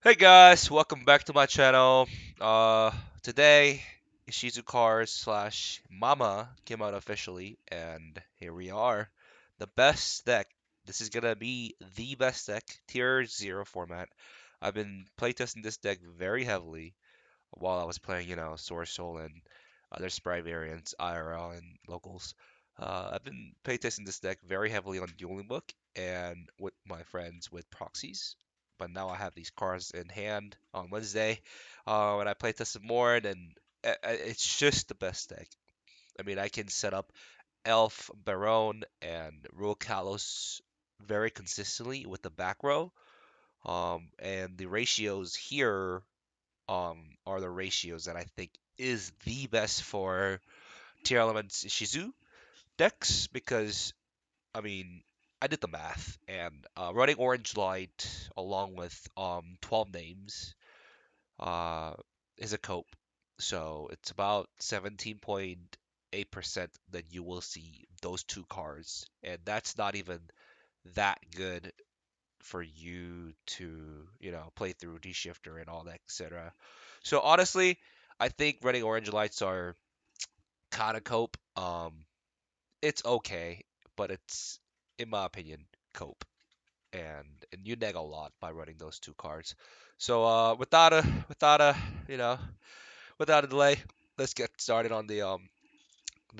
Hey guys, welcome back to my channel. Uh, Today, Ishizu Cars slash Mama came out officially, and here we are. The best deck. This is gonna be the best deck, Tier 0 format. I've been playtesting this deck very heavily while I was playing, Source Soul and other Sprite variants, IRL and locals. I've been playtesting this deck very heavily on Dueling Book and with my friends with proxies. But now I have these cards in hand on Wednesday. When I playtest some more, then it's just the best deck. I mean, I can set up Elf, Baron, and Rule Kalos very consistently with the back row. And the ratios here are the ratios that I think is the best for Tearlaments Ishizu decks because I mean I did the math and running Orange Light along with 12 names uh, is a cope. So it's about 17.8% that you will see those two cards, and that's not even that good for you to, play through D-Shifter and all that, etc. So honestly, I think running orange lights are kind of cope. It's okay, but it's, in my opinion, cope, and you neg a lot by running those two cards. So you know, without a delay, let's get started on the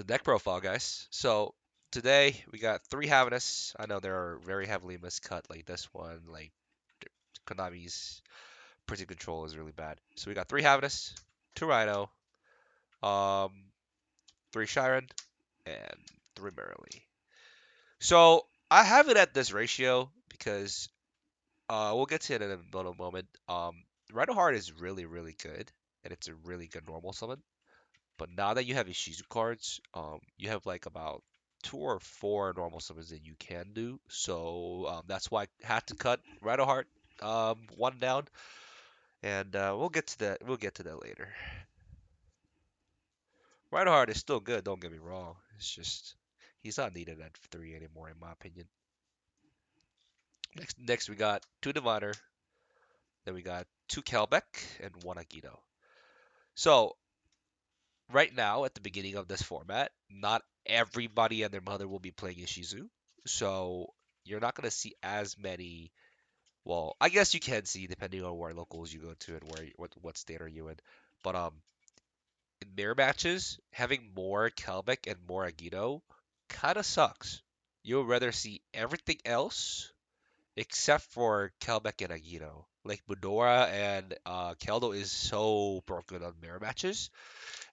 deck profile, guys. So today we got three Havnus. I know they're very heavily miscut, like this one, like Konami's Prison control is really bad. So we got three Havnus, two Rhino, um, three Shiren, and three Merrily. So I have it at this ratio because we'll get to it in a little moment. Rhino Heart is really, really good, and it's a really good normal summon. But now that you have Ishizu cards, you have like about two or four normal summons that you can do. So that's why I had to cut Rhino Heart one down, and we'll get to that. We'll get to that later. Reinhardt is still good, don't get me wrong. It's just he's not needed at three anymore, in my opinion. Next we got two Diviner, then we got two Kelbeck and one Agito. So right now, at the beginning of this format, not everybody and their mother will be playing Ishizu. So you're not gonna see as many. Well, I guess you can see depending on where locals you go to and what state are you in. But in mirror matches, having more Kelbeck and more Agito kind of sucks. You'll rather see everything else except for Kelbeck and Agito. Like Medora and Keldo is so broken on mirror matches,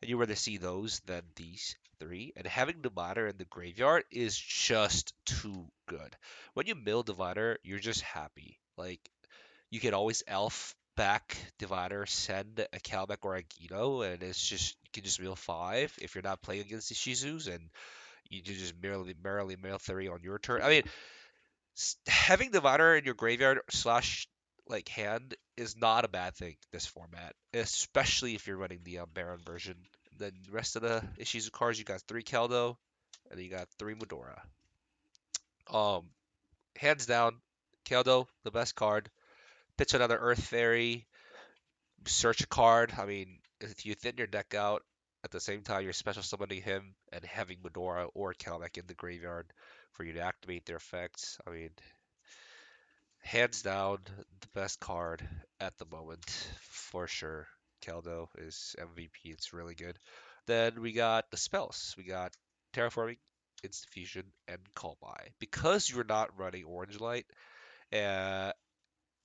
and you rather see those than these three. And having Diviner in the graveyard is just too good. When you mill Diviner, you're just happy. Like you can always elf back Diviner, send a Calbec or a Gino, and it's just you can just mill five if you're not playing against the Shizus, and you can just merely mill three on your turn. I mean, having Diviner in your graveyard slash like hand is not a bad thing this format, especially if you're running the Baron version. Then the rest of the Ishizu cards, you got three Keldo, and then you got three Medora. Um, Hands down, Keldo the best card. Pitch another Earth Fairy, search a card. I mean, if you thin your deck out at the same time you're special summoning him and having Medora or Kalmek in the graveyard for you to activate their effects, I mean, hands down, the best card at the moment for sure. Keldo is MVP. It's really good. Then we got the spells. We got Terraforming, Instant Fusion, and Call By. Because you're not running Orange Light, uh,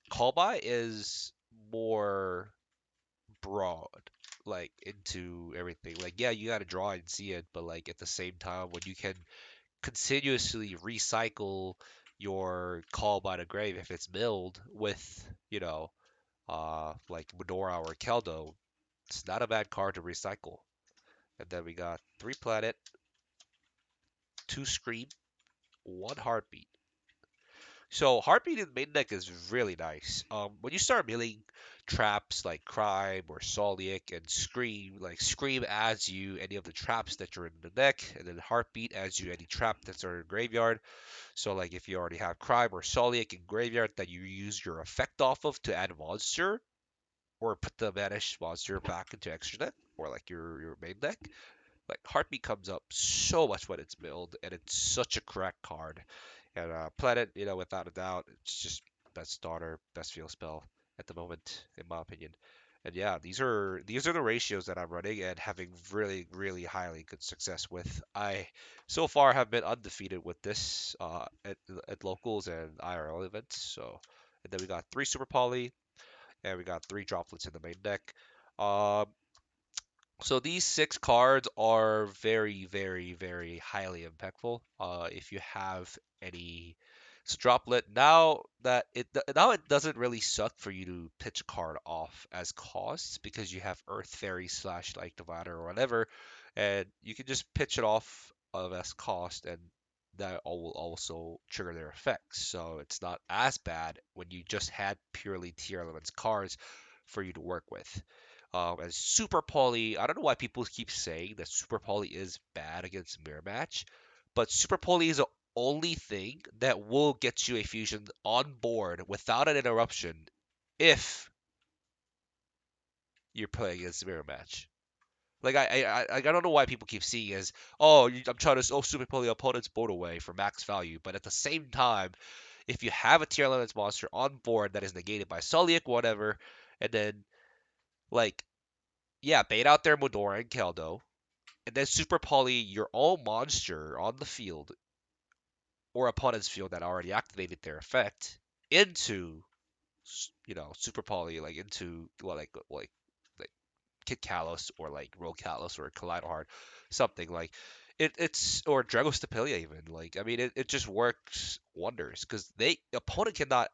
Call By is more broad like into everything. Like yeah, you got to draw and see it, but like at the same time when you can continuously recycle your call by the grave if it's milled with, like Medora or Keldo, it's not a bad card to recycle. And then we got three planet, two scream, one heartbeat. So Heartbeat in main deck is really nice. When you start milling traps like Crime or Solic and Scream, like Scream adds you any of the traps that are in the deck, and then Heartbeat adds you any trap that's in the graveyard. So like if you already have Crime or Solic in graveyard that you use your effect off of to add monster, or put the banished monster back into extra deck, or like your main deck, like Heartbeat comes up so much when it's milled, and it's such a correct card. And Planet, without a doubt, it's just best starter, best field spell at the moment, in my opinion. And yeah, these are the ratios that I'm running and having really, really highly good success with. I so far have been undefeated with this at locals and IRL events. So, and then we got three Super Poly, and we got three droplets in the main deck. Um, so these six cards are very, very, very highly impactful. If you have any droplet, now it doesn't really suck for you to pitch a card off as cost because you have Earth Fairy slash like Divider or whatever, and you can just pitch it off of as cost, and that will also trigger their effects. So it's not as bad when you just had purely Tearlaments cards for you to work with. And Super Poly, I don't know why people keep saying that Super Poly is bad against Mirror Match, but Super Poly is the only thing that will get you a fusion on board without an interruption if you're playing against Mirror Match. Like I don't know why people keep seeing as I'm trying to Super Poly opponent's board away for max value, but at the same time, if you have a tier limits monster on board that is negated by Soliak, whatever, and then like yeah, bait out their Modora and Keldo, and then super poly your own monster on the field or opponent's field that already activated their effect into super poly like into like Kid Kalos or like Rogue Kalos or Kaleido Heart, something like it's or Dragostapelia even. Like I mean, it just works wonders because they opponent cannot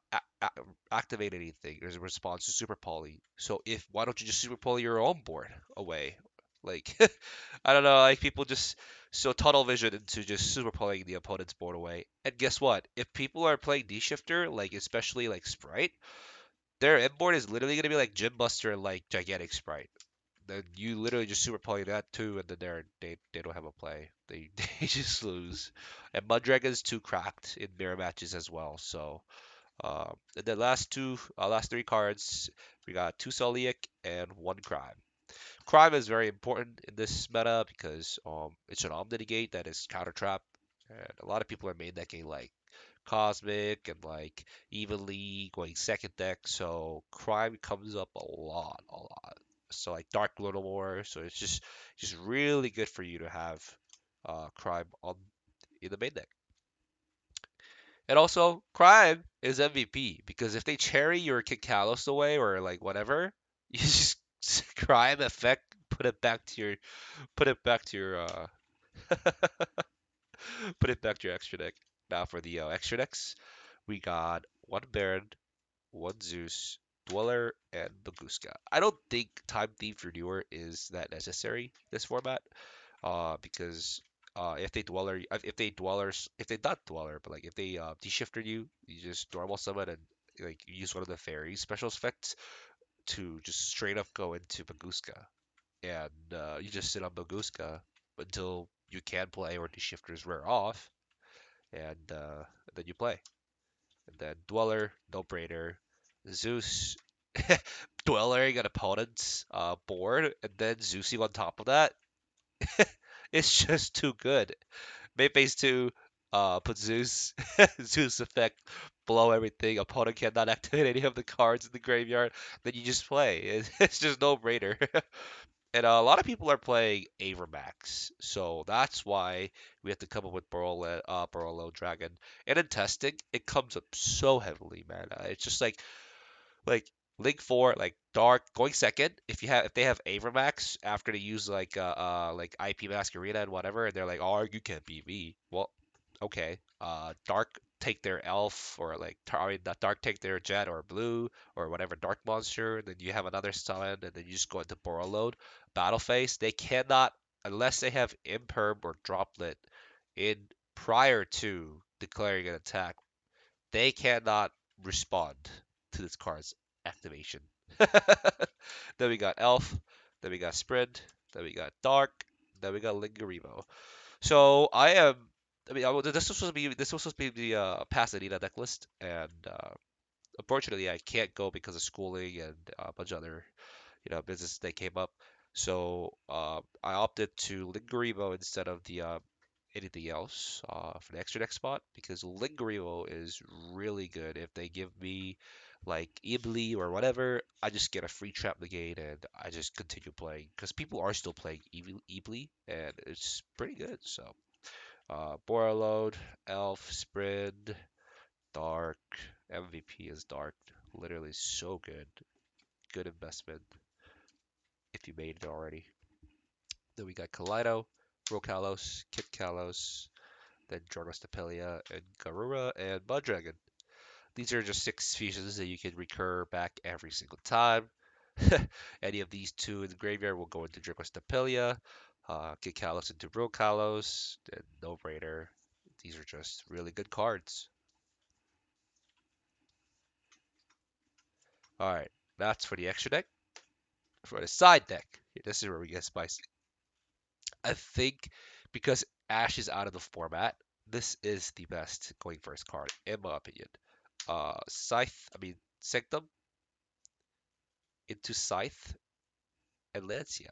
activate anything as a response to Super Poly. So if why don't you just Super Poly your own board away? Like I don't know, like people just so tunnel vision into just Super Polying the opponent's board away. And guess what? If people are playing D Shifter, like especially like Sprite, their inboard is literally gonna be like Gym Buster and like Gigantic Sprite. Then you literally just super poly that too, and then they don't have a play. They they just lose. And Mudragon's too cracked in mirror matches as well. So and the last three cards, we got two Solic and one Crime. Crime is very important in this meta because it's an Omnigate that is counter trap, and a lot of people are main decking like Cosmic and like evenly going second deck, so crime comes up a lot, a lot. So like dark a little more, so it's just really good for you to have crime on in the main deck. And also crime is MVP because if they cherry your Kikalos away or like whatever, you just crime effect, put it back to your put it back to your extra deck. Now for the extra decks, we got one Baron, one Zeus, Dweller, and Baguska. I don't think Time Thief Renewer is that necessary this format, because if they dwellers, if they not dweller, but like if they de-shifter you, you just normal summon and like use one of the fairy special effects to just straight up go into Baguska, and you just sit on Baguska until you can play or de-shifters wear off, and then you play. And then Dweller, no brainer. Zeus, Dwellering an opponent's board, and then Zeusing on top of that. It's just too good. Main phase 2, put Zeus, Zeus effect, blow everything. Opponent cannot activate any of the cards in the graveyard. Then you just play. It's just no brainer. And a lot of people are playing Avermax, so that's why we have to come up with Burrow Dragon. And in testing, it comes up so heavily, man. It's just like Link 4, like Dark going second. If they have Avermax after they use like IP Mask Arena and whatever, and they're like, oh, you can't beat me. Well, okay. Dark take their elf or like I mean not Dark take their jet or blue or whatever dark monster, and then you have another summon, and then you just go into Borreload battle phase. They cannot unless they have imperm or droplet in prior to declaring an attack. they cannot respond to this card's activation. Then we got Elf, then we got Sprint, then we got Dark, then we got Lingarimo. So I am. This was supposed to be the Pasadena deck list, and unfortunately I can't go because of schooling and a bunch of other business that came up. So I opted to Lingarimo instead of the anything else for the extra deck spot because Lingarimo is really good. If they give me like Ibli or whatever, I just get a free trap negate and I just continue playing because people are still playing Ibli and it's pretty good. So Borreload, Elf, Spread, Dark, MVP is Dark. Literally so good. Good investment if you made it already. Then we got Kaleido, Rokalos, Kit Kalos, then Jornos Tapelia, and Garura, and Mud Dragon. These are just 6 fusions that you can recur back every single time. Any of these two in the graveyard will go into Jornos Tapelia, Kit Kalos into Rokalos, and no brainer. These are just really good cards. Alright, that's for the extra deck. For the side deck, this is where we get spicy. I think because Ash is out of the format, this is the best going first card, in my opinion. Sanctum into Scythe and Lancia.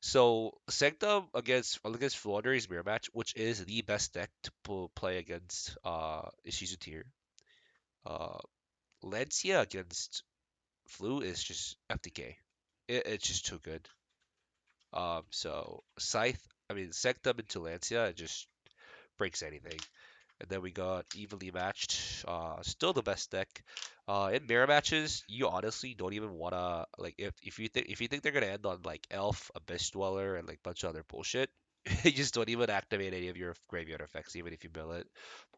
So Sanctum against Floowandere's mirror match, which is the best deck to play against Ishizu tier. Uh, Lancia against Flu is just FTK. It's just too good. So Sanctum into Lancia, it just breaks anything. And then we got evenly matched. Still the best deck. In mirror matches, you honestly don't even wanna like if you think they're gonna end on like Elf, Abyss Dweller, and like bunch of other bullshit, you just don't even activate any of your graveyard effects, even if you mill it.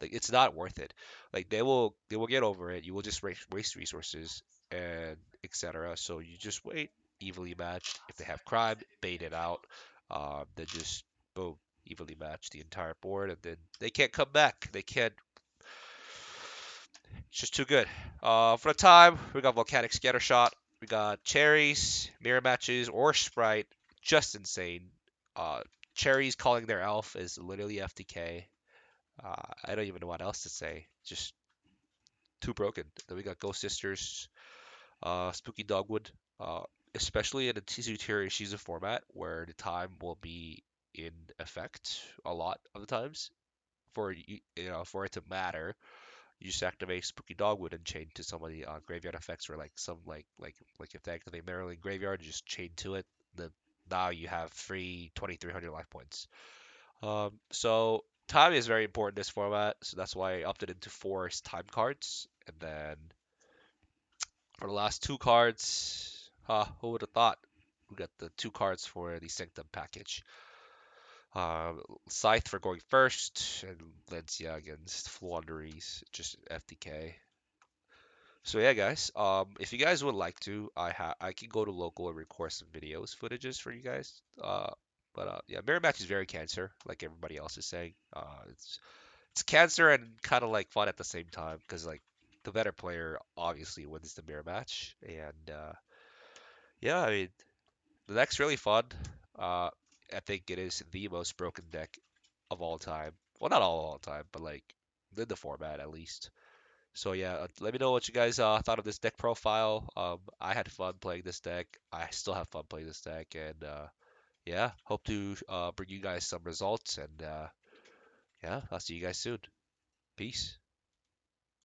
Like it's not worth it. Like they will get over it. You will just waste resources and etc. So you just wait. Evenly matched. If they have crime, bait it out. Then just boom, evenly match the entire board, and then they can't come back. They can't. It's just too good. For the time, we got Volcanic Scattershot. We got Cherries, Mirror Matches, or Sprite. Just insane. Uh, Cherries calling their elf is literally FTK. I don't even know what else to say. Just too broken. Then we got Ghost Sisters, Spooky Dogwood, uh, especially in a Tizu tier Ishizu format where the time will be in effect a lot of the times. For it to matter, you just activate Spooky Dogwood and chain to some of the graveyard effects, or like some like if they activate Maryland Graveyard, you just chain to it. Then now you have free 2,300 life points. So time is very important in this format, so that's why I opted into four time cards, and then for the last two cards, who would have thought? We got the two cards for the Sanctum package. Scythe for going first, and Lencia against Floowandere's, just FTK. So yeah, guys. If you guys would like to, I can go to local and record some videos, footages for you guys. But yeah, mirror match is very cancer, like everybody else is saying. It's cancer and kind of like fun at the same time because like the better player obviously wins the mirror match, and yeah, I mean the deck's really fun. Uh, I think it is the most broken deck of all time. Well, not all time, but like in the format at least. So yeah, let me know what you guys thought of this deck profile. I had fun playing this deck. I still have fun playing this deck, and yeah, hope to bring you guys some results. And yeah, I'll see you guys soon. Peace.